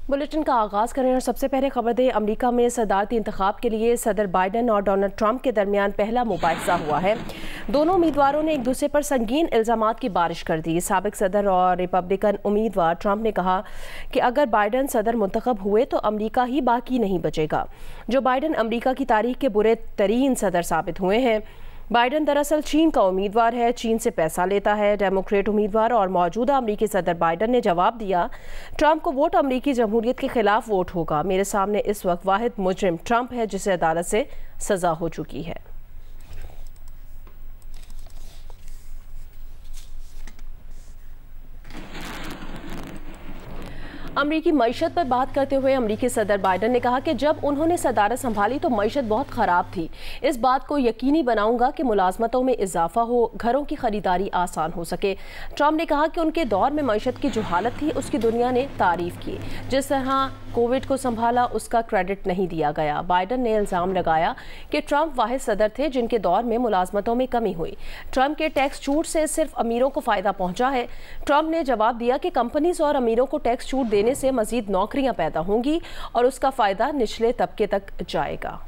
Bulletin का आगाज करें और सबसे पहले खबर दें। अमेरिका में सदारती इंतखाब के लिए सदर बाइडन और डोनाल्ड ट्रंप के दरमियान पहला मुबाहिसा हुआ है। दोनों उम्मीदवारों ने एक दूसरे पर संगीन इल्जामात की बारिश कर दी। साबिक सदर और रिपब्लिकन उम्मीदवार ट्रंप ने कहा कि अगर बाइडन सदर मुंतखब हुए तो अमेरिका ही बाकी नहीं बचेगा। जो बाइडन अमेरिका की तारीख के बुरे तरीन सदर साबित हुए हैं। बाइडन दरअसल चीन का उम्मीदवार है, चीन से पैसा लेता है। डेमोक्रेट उम्मीदवार और मौजूदा अमेरिकी सदर बाइडन ने जवाब दिया, ट्रंप को वोट अमेरिकी जमहूरियत के खिलाफ वोट होगा। मेरे सामने इस वक्त वाहिद मुजरिम ट्रंप है जिसे अदालत से सजा हो चुकी है। अमरीकी मईशत पर बात करते हुए अमरीकी सदर बाइडन ने कहा कि जब उन्होंने सदारत संभाली तो मईशत बहुत ख़राब थी। इस बात को यकीनी बनाऊंगा कि मुलाजमतों में इजाफा हो, घरों की खरीदारी आसान हो सके। ट्रंप ने कहा कि उनके दौर में मईशत की जो हालत थी उसकी दुनिया ने तारीफ की। जिस तरह कोविड को संभाला उसका क्रेडिट नहीं दिया गया। बाइडन ने इल्ज़ाम लगाया कि ट्रंप वाहिद सदर थे जिनके दौर में मुलाजमतों में कमी हुई। ट्रंप के टैक्स छूट से सिर्फ अमीरों को फ़ायदा पहुंचा है। ट्रंप ने जवाब दिया कि कंपनीज और अमीरों को टैक्स छूट देने से मजीद नौकरियां पैदा होंगी और उसका फायदा निचले तबके तक जाएगा।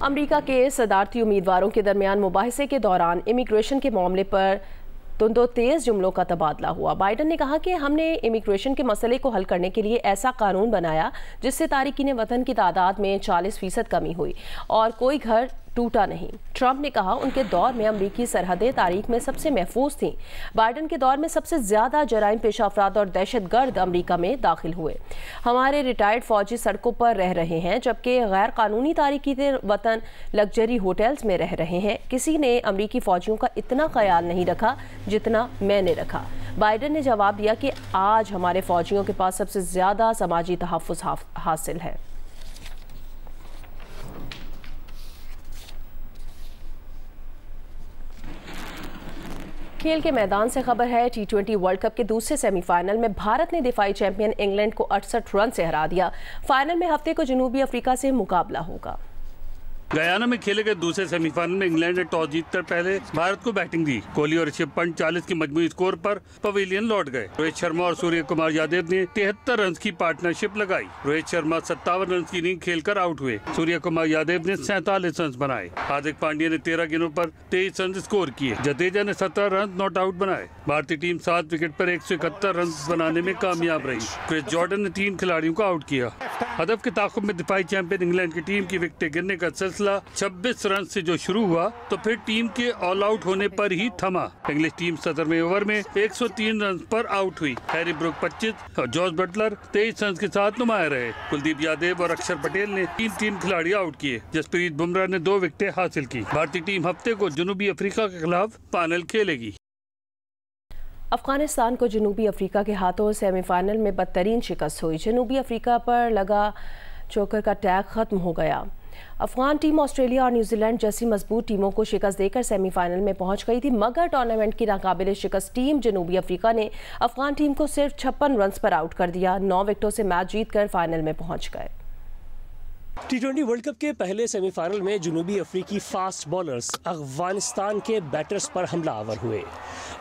अमेरिका के सदारती उम्मीदवारों के दरमियान मुबाहिसे के दौरान इमिग्रेशन के मामले पर दो तेज जुमलों का तबादला हुआ। बाइडन ने कहा कि हमने इमिग्रेशन के मसले को हल करने के लिए ऐसा कानून बनाया जिससे तारिकीन वतन की तादाद में 40% कमी हुई और कोई घर टूटा नहीं। ट्रंप ने कहा उनके दौर में अमरीकी सरहदें तारीख में सबसे महफूज थीं। बाइडन के दौर में सबसे ज़्यादा जराइम पेशा अफराद और दहशतगर्द अमरीका में दाखिल हुए। हमारे रिटायर्ड फौजी सड़कों पर रह रहे हैं जबकि गैर कानूनी तारिकीन वतन लग्जरी होटल्स में रह रहे हैं। किसी ने अमरीकी फौजियों का इतना ख्याल नहीं रखा जितना मैंने रखा। बाइडन ने जवाब दिया कि आज हमारे फौजियों के पास सबसे ज़्यादा समाजी तहफ़्फ़ुज़ हासिल है। खेल के मैदान से खबर है। T20 वर्ल्ड कप के दूसरे सेमीफाइनल में भारत ने दिफाई चैंपियन इंग्लैंड को 68 रन से हरा दिया। फाइनल में हफ्ते को जनूबी अफ्रीका से मुकाबला होगा। गयाना में खेले गए दूसरे सेमीफाइनल में इंग्लैंड ने टॉस जीतकर पहले भारत को बैटिंग दी। कोहली और ऋषभ पंत 40 की मजमूई स्कोर पर पवेलियन लौट गए। रोहित शर्मा और सूर्य कुमार यादव ने 73 रन की पार्टनरशिप लगाई। रोहित शर्मा 57 रन की इनिंग खेलकर आउट हुए। सूर्य कुमार यादव ने 47 रन बनाए। हार्दिक पांड्या ने 13 गेंदों पर 23 रन स्कोर किए। जडेजा ने 17 रन नॉट आउट बनाए। भारतीय टीम 7 विकेट पर 171 रन बनाने में कामयाब रही। क्रिस जॉर्डन ने 3 खिलाड़ियों को आउट किया। हदफ के ताक़ुब में दिफाई चैंपियन इंग्लैंड की टीम की विकेटें गिरने का सिलसिला 26 रन से जो शुरू हुआ तो फिर टीम के ऑल आउट होने पर ही थमा। इंग्लिश टीम 17वें ओवर में 103 रन पर आउट हुई। हैरी ब्रूक 25 और जॉस बटलर 23 रन के साथ नुमाया रहे। कुलदीप यादव और अक्षर पटेल ने 3 खिलाड़ी आउट किए। जसप्रीत बुमराह ने 2 विकेटें हासिल की। भारतीय टीम हफ्ते को जनूबी अफ्रीका के खिलाफ फाइनल खेलेगी। अफगानिस्तान को जनूबी अफ्रीका के हाथों सेमीफाइनल में बदतरीन शिकस्त हुई। जनूबी अफ्रीका पर लगा चोकर का टैग खत्म हो गया। अफगान टीम ऑस्ट्रेलिया और न्यूजीलैंड जैसी मजबूत टीमों को शिकस्त देकर सेमीफाइनल में पहुंच गई थी, मगर टूर्नामेंट की नाकाबिले शिकस्त टीम जनूबी अफ्रीका ने अफगान टीम को सिर्फ 56 रन पर आउट कर दिया। 9 विकेटों से मैच जीतकर फाइनल में पहुंच गए। T20 वर्ल्ड कप के पहले सेमीफाइनल में जनूबी अफ्रीकी फास्ट बॉलर्स अफगानिस्तान के बैटर्स पर हमलावर हुए।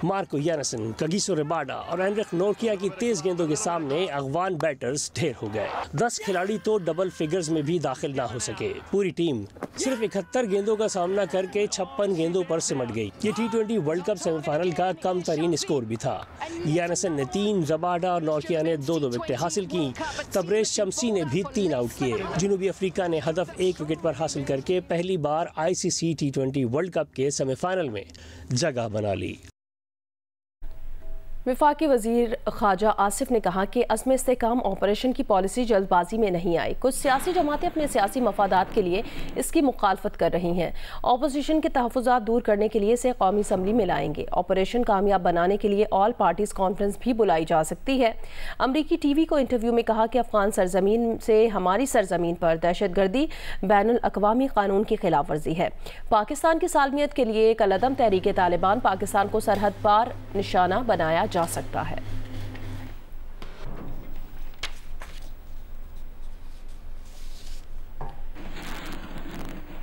मार्को यानसन, कगिसो रबाडा और एनरिक नोकिया की तेज गेंदों के सामने अफगान बैटर्स ढेर हो गए। 10 खिलाड़ी तो डबल फिगर्स में भी दाखिल ना हो सके। पूरी टीम सिर्फ 71 गेंदों का सामना करके 56 गेंदों पर सिमट गई। ये T20 वर्ल्ड कप सेमीफाइनल का कम तरीन स्कोर भी था। यानसन ने 3, रबाडा और नोकिया ने 2 विकेटें हासिल की। तबरेज शमसी ने भी 3 आउट किए। जनूबी अफ्रीका ने हदफ 1 विकेट पर हासिल करके पहली बार ICC T20 वर्ल्ड कप के सेमीफाइनल में जगह बना ली। वफाकी वजीर ख्वाजा आसिफ ने कहा कि अज़्म इस्तेहकाम ऑपरेशन की पॉलिसी जल्दबाजी में नहीं आई। कुछ सियासी जमातें अपने सियासी मफादात के लिए इसकी मुखालफत कर रही हैं। अपोजिशन के तहफ़्फ़ुज़ात दूर करने के लिए इसे कौमी असम्बली में लाएंगे। ऑपरेशन कामयाब बनाने के लिए ऑल पार्टीज़ कॉन्फ्रेंस भी बुलाई जा सकती है। अमरीकी TV को इंटरव्यू में कहा कि अफ़गान सरजमीन से हमारी सरजमीन पर दहशतगर्दी बैनुल अक़वामी कानून की खिलाफ वर्जी है। पाकिस्तान की सालमियत के लिए कलअदम तहरीक तालिबान पाकिस्तान को सरहद पार निशाना बनाया जा सकता है।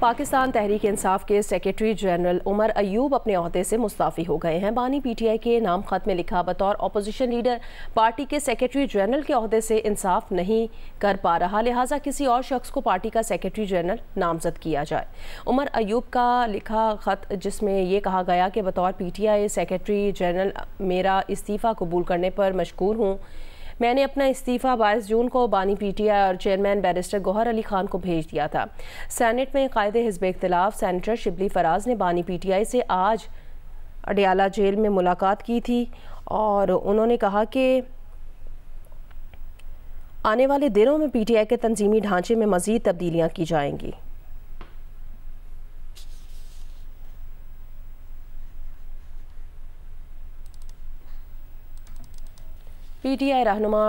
पाकिस्तान तहरीक इंसाफ के सेक्रेटरी जनरल उमर अयूब अपने ओहदे से मुस्ताफ़ी हो गए हैं। बानी पीटीआई के नाम खत में लिखा, बतौर अपोजिशन लीडर पार्टी के सेक्रेटरी जनरल के ओहदे से इंसाफ नहीं कर पा रहा, लिहाजा किसी और शख्स को पार्टी का सेक्रेटरी जनरल नामजद किया जाए। उमर अयूब का लिखा खत, जिसमें ये कहा गया कि बतौर पीटीआई सेक्रेटरी जनरल मेरा इस्तीफ़ा कबूल करने पर मशकूर हूँ। मैंने अपना इस्तीफ़ा 22 जून को बानी पीटीआई और चेयरमैन बैरिस्टर गौहर अली खान को भेज दिया था। सेनेट में कायदे हिज़्ब इख्तिलाफ सेनेटर शिबली फराज ने बानी पीटीआई से आज अडियाला जेल में मुलाकात की थी और उन्होंने कहा कि आने वाले दिनों में पीटीआई के तंजीमी ढांचे में मज़ीद तब्दीलियाँ की जाएंगी। पीटीआई रहनुमा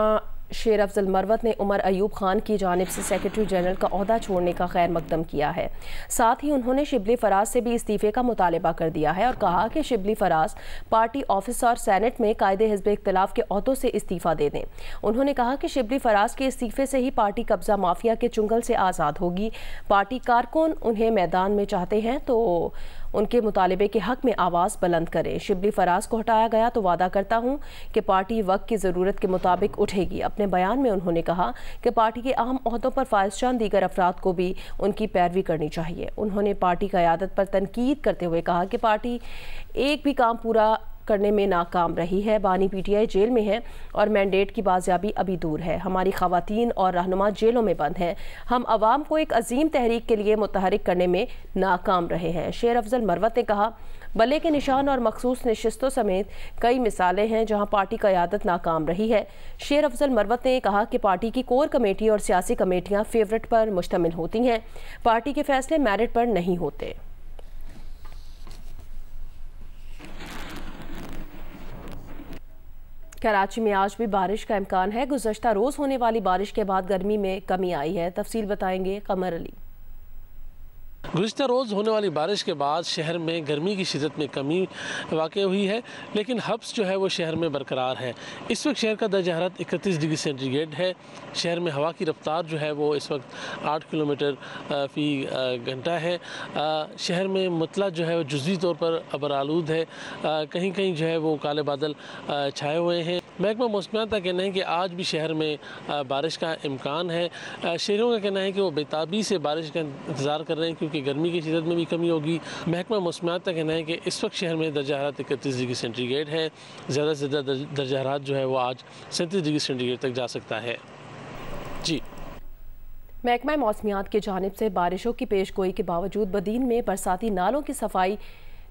शेर अफजल मरवत ने उमर अयूब खान की जानिब से सेक्रेटरी जनरल का ओहदा छोड़ने का खैर मकदम किया है। साथ ही उन्होंने शिबली फराज से भी इस्तीफ़े का मुतालबा कर दिया है और कहा कि शिबली फराज पार्टी ऑफिस और सेनेट में कायदे हिज़्ब इख्तिलाफ के ओहदों से इस्तीफ़ा दे दें। उन्होंने कहा कि शिबली फराज के इस्तीफ़े से ही पार्टी कब्जा माफिया के चुंगल से आज़ाद होगी। पार्टी कारकुन उन्हें मैदान में चाहते हैं तो उनके मुतालबे के हक में आवाज़ बुलंद करें। शिबली फराज को हटाया गया तो वादा करता हूँ कि पार्टी वक्त की ज़रूरत के मुताबिक उठेगी। अपने बयान में उन्होंने कहा कि पार्टी के अहम ओहदों पर फायज चंद दीगर अफराद को भी उनकी पैरवी करनी चाहिए। उन्होंने पार्टी क़यादत पर तनकीद करते हुए कहा कि पार्टी एक भी काम पूरा करने में नाकाम रही है। बानी पीटीआई जेल में है और मैंडेट की बाजियाबी अभी दूर है। हमारी खवातीन और रहनुमा जेलों में बंद हैं। हम अवाम को एक अजीम तहरीक के लिए मुतहरिक करने में नाकाम रहे हैं। शेर अफजल मरवत ने कहा, बल्ले के निशान और मखसूस नशिस्तों समेत कई मिसालें हैं जहां पार्टी क़यादत नाकाम रही है। शेर अफजल मरवत ने कहा कि पार्टी की कोर कमेटी और सियासी कमेटियां फेवरेट पर मुश्तमिल होती हैं। पार्टी के फैसले मेरिट पर नहीं होते। कराची में आज भी बारिश का इम्कान है। गुज़श्ता रोज़ होने वाली बारिश के बाद गर्मी में कमी आई है। तफसील बताएंगे कमर अली। गुज़श्ता रोज़ होने वाली बारिश के बाद शहर में गर्मी की शिदत में कमी वाक़ई हुई है, लेकिन हब्स जो है वो शहर में बरकरार है। इस वक्त शहर का दर्जा हरारत 31 डिग्री सेंटीग्रेड है। शहर में हवा की रफ्तार जो है वो इस वक्त 8 किलोमीटर फ़ी घंटा है। शहर में मुतला जो है वो जुज़वी तौर पर अबरालूद है। कहीं कहीं जो है वो काले बादल छाए हुए हैं। महकमा मौसमियात का कहना है कि आज भी शहर में बारिश का इम्कान है। शहरियों का कहना है कि वो बेताबी से बारिश का इंतज़ार कर रहे हैं क्योंकि गर्मी की शिदत में भी कमी होगी। महकमा मौसमियात का कहना है कि इस वक्त शहर में दर्जा हरारत 31 डिग्री सेंटीग्रेड है। ज़्यादा से ज़्यादा दर्जा हरारत जो है वो आज 37 डिग्री सेंटीग्रेड तक जा सकता है। जी, महकमा मौसमियात की जानिब से बारिशों की पेशगोई के बावजूद बदीन में बरसाती नालों की सफाई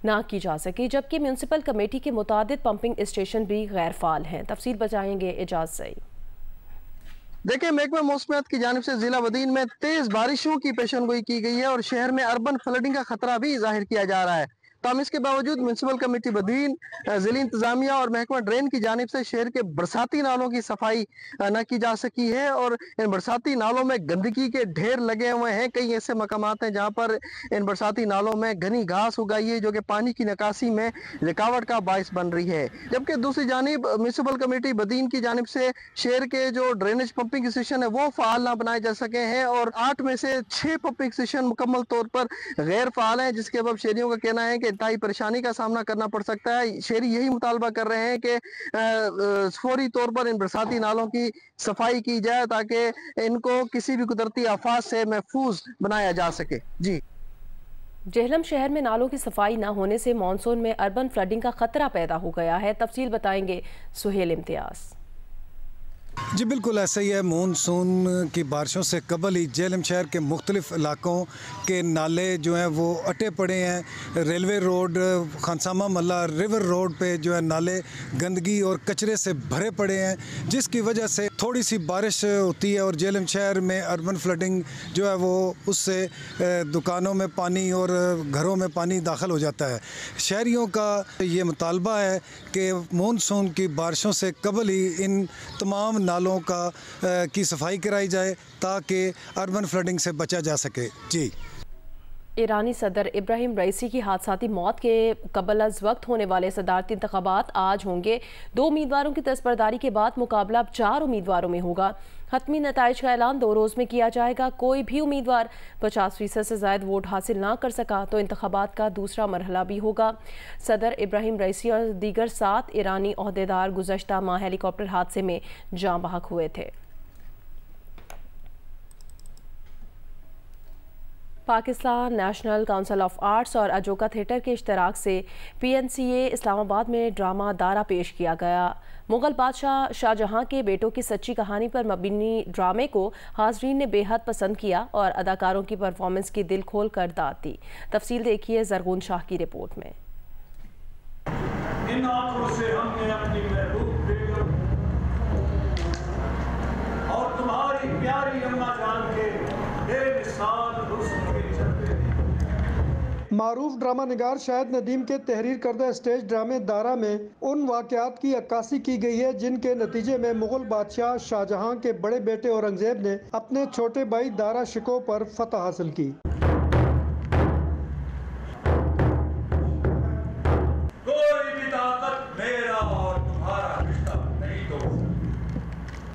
ना की जा सकी, जबकि म्यूनसिपल कमेटी के मुतादिद पंपिंग स्टेशन भी गैर फाल हैं। तफसील बताएंगे एजाज सही। देखिए, महकमा मौसमियात की जानिब से जिला बदीन में तेज बारिशों की पेशनगोई की गई है और शहर में अर्बन फ्लडिंग का खतरा भी जाहिर किया जा रहा है। ताहम इसके बावजूद म्यूनसिपल कमेटी बदीन, जिला इंतजामिया और महकमा ड्रेन की जानिब से शहर के बरसाती नालों की सफाई न की जा सकी है और इन बरसाती नालों में गंदगी के ढेर लगे हुए हैं। कई ऐसे मकामात हैं जहाँ पर इन बरसाती नालों में घनी घास उगाई है जो कि पानी की निकासी में रुकावट का बायस बन रही है। जबकि दूसरी जानिब म्यूनसिपल कमेटी बदीन की जानिब से शहर के जो ड्रेनेज पंपिंग स्टेशन है वो फ़ाल ना बनाए जा सके हैं और 8 में से 6 पंपिंग स्टेशन मुकम्मल तौर पर गैर फ़ाल हैं, जिसके अब शहरियों का कहना है कि इंतहाई परेशानी का सामना करना पड़ सकता है। शहरी यही मुतालबा कर रहे हैं कि फौरी तौर पर इन बरसाती नालों की सफाई की जाए ताकि इनको किसी भी कुदरती आफात से महफूज बनाया जा सके। जी, जेहलम शहर में नालों की सफाई न होने से मानसून में अर्बन फ्लडिंग का खतरा पैदा हो गया है। तफसील बताएंगे सुहेल इम्तियाज़। जी बिल्कुल ऐसा ही है। मानसून की बारिशों से कबल ही जेहलम शहर के मुख्तलिफ इलाकों के नाले जो हैं वो अटे पड़े हैं। रेलवे रोड, खानसामा मल्ला रिवर रोड पे जो है नाले गंदगी और कचरे से भरे पड़े हैं, जिसकी वजह से थोड़ी सी बारिश होती है और जेहलम शहर में अर्बन फ्लडिंग जो है वो उससे दुकानों में पानी और घरों में पानी दाखिल हो जाता है। शहरियों का ये मुतालबा है कि मानसून की बारिशों से कबल ही इन तमाम नालों की सफाई कराई जाए ताकि अर्बन फ्लडिंग से बचा जा सके। जी, ईरानी सदर इब्राहिम रईसी की हादसाती मौत के कबल अज़ वक्त होने वाले सदारती इंतखाबात आज होंगे। 2 उम्मीदवारों की दस्तबरदारी के बाद मुकाबला अब 4 उम्मीदवारों में होगा। हतमी नताइज का ऐलान 2 रोज़ में किया जाएगा। कोई भी उम्मीदवार 50% से ज़ायद वोट हासिल ना कर सका तो इंतखाबात का दूसरा मरहला भी होगा। सदर इब्राहिम रईसी और दीगर 7 ईरानी ओहदेदार गुज़श्ता माह हेलीकॉप्टर हादसे में जाँ बहक हुए थे। Pakistan national council of arts और अजोका थिएटर के इश्तराक से PNCA इस्लामाबाद में ड्रामा दारा पेश किया गया। मुगल बादशाह शाहजहां के बेटों की सच्ची कहानी पर मबनी ड्रामे को हाज़रीन ने बेहद पसंद किया और अदाकारों की परफॉर्मेंस की दिल खोल कर दाद दी। तफसील देखिए ज़रगुन शाह की रिपोर्ट में। इन आंखों से हमने अपनी महबूब बेटियों और तुम्हारी प्यारी अम्मा जान के बेमिसाल हुस्न के चलते मारूफ ड्रामा निगार शाहिद नदीम के तहरीर करदा स्टेज ड्रामे दारा में उन वाक़यात की अक्कासी की गई है जिनके नतीजे में मुगल बादशाह शाहजहां के बड़े बेटे औरंगजेब ने अपने छोटे भाई दारा शिकोह पर फतह हासिल की। कोई भी ताकत मेरा और तुम्हारा रिश्ता नहीं तोड़।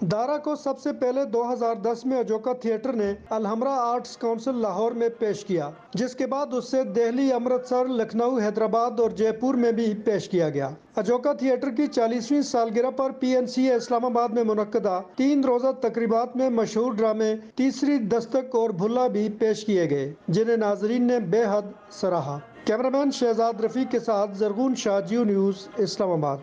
दारा को सबसे पहले 2010 में अजोका थिएटर ने अलहमरा आर्ट्स काउंसिल लाहौर में पेश किया, जिसके बाद उससे दिल्ली, अमृतसर, लखनऊ, हैदराबाद और जयपुर में भी पेश किया गया। अजोका थिएटर की 40वीं सालगिरह पर PNCA इस्लामाबाद में मुनक्कदा 3 रोज़ा तकरीबात में मशहूर ड्रामे तीसरी दस्तक और भुल्ला भी पेश किए गए, जिन्हें नाजरीन ने बेहद सराहा। कैमरामैन शहजाद रफीक के साथ ज़रगुन शाह, जियो न्यूज़, इस्लामाबाद।